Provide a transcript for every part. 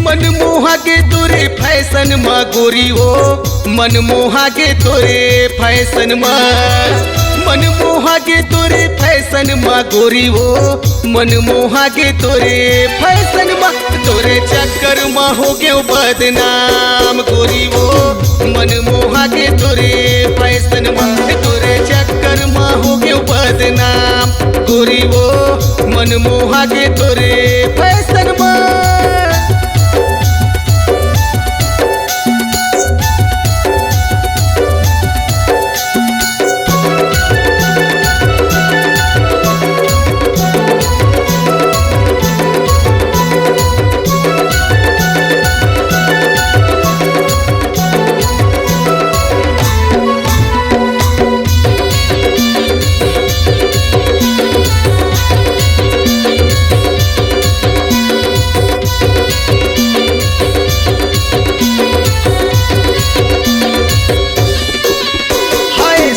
मनमोहा के तोरे फैशन मा गोरी हो, मनमोहा के तोरे फैशन मा, मनमोहा के तोरे फैशन मा गोरी हो, मनमोहा के तोरे फैशन मा, तोरे चक्कर मा हो गयो बदनाम गोरी हो, मनमोहा के तोरे फैशन मा, तोरे चक्कर मा हो गयो बदनाम गोरी हो, मनमोहा के तोरे फैशन मा।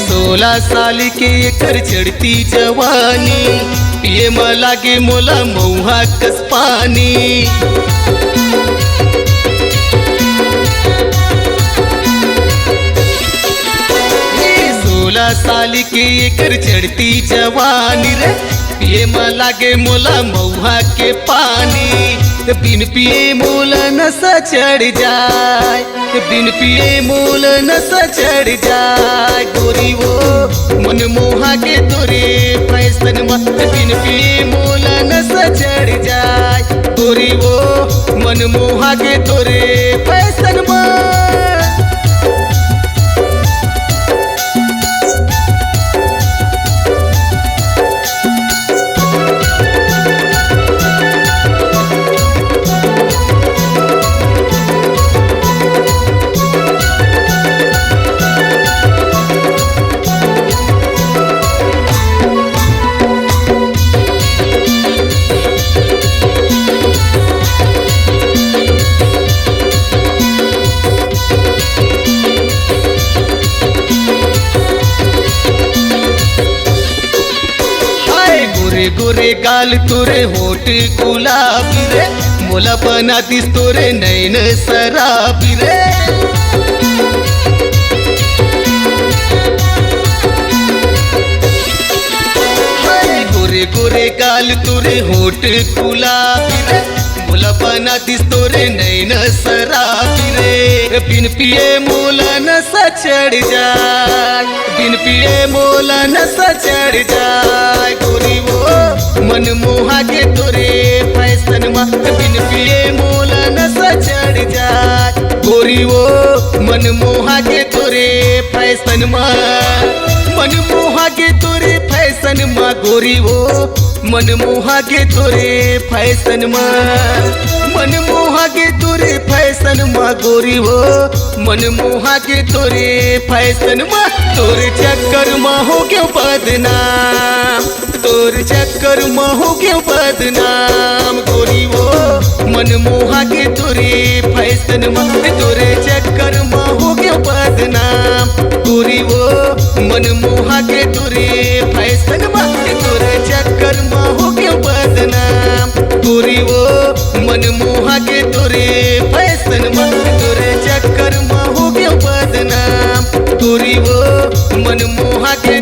सोलह साल के एकर चढ़ती जवानी, पिए म लागे मोला मऊहा कस पानी। 16 साल के एकर चढ़ती जवानी रे, पिए म लागे मोला मऊहा के पानी। बिन पिए मोला नशा चढ़ जाए, बिन पिए मोला नशा चढ़ जाए गोरी वो, मनमोहा के तोरे फैशन मा, बिन पिए मोला नशा चढ़ जाए गोरी वो, मनमोहा के तोरे फैशन मा। गोरे गोरे गाल तोरे होठ गुलाबी रे, मोला बना दिस तोरे नैन शराबी रे। गोरे गोरे गाल तोरे होठ गुलाबी रे, मोला बना दिस तोरे नैन शराबी रे। बिन पिए मोला नशा चढ़ जाए, बिन पिए मोला नशा चढ़ जाए गोरी वो, मनमोहा के तोरे फैशन मा, बिन पिए मोला नशा चढ़ जाए गोरी वो, मनमोहा के तोरे फैशन मा, मनमोहा के तोरे फैशन मा गोरी वो, मनमोहा के तोरे फैशन मा, मनमोहा के तोरे फैशन मा गोरी वो, मनमोहा के तोरे फैशन मा। तोरे चक्कर मा हो गयो बदनाम, तोरे चक्कर मा हो गयो बदनाम गोरी वो, मनमोहा के तोरे फैशन मा, तोरे चक्कर मा हो गयो बदनाम गोरी वो, मनमोहा के तोरे फैशन मा, तोरे चक्कर मा हो गयो बदनाम गोरी वो, मनमोहा के तोरे फैशन मा, तोरे चक्कर मा हो गयो बदनाम गोरी वो, मनमोहा के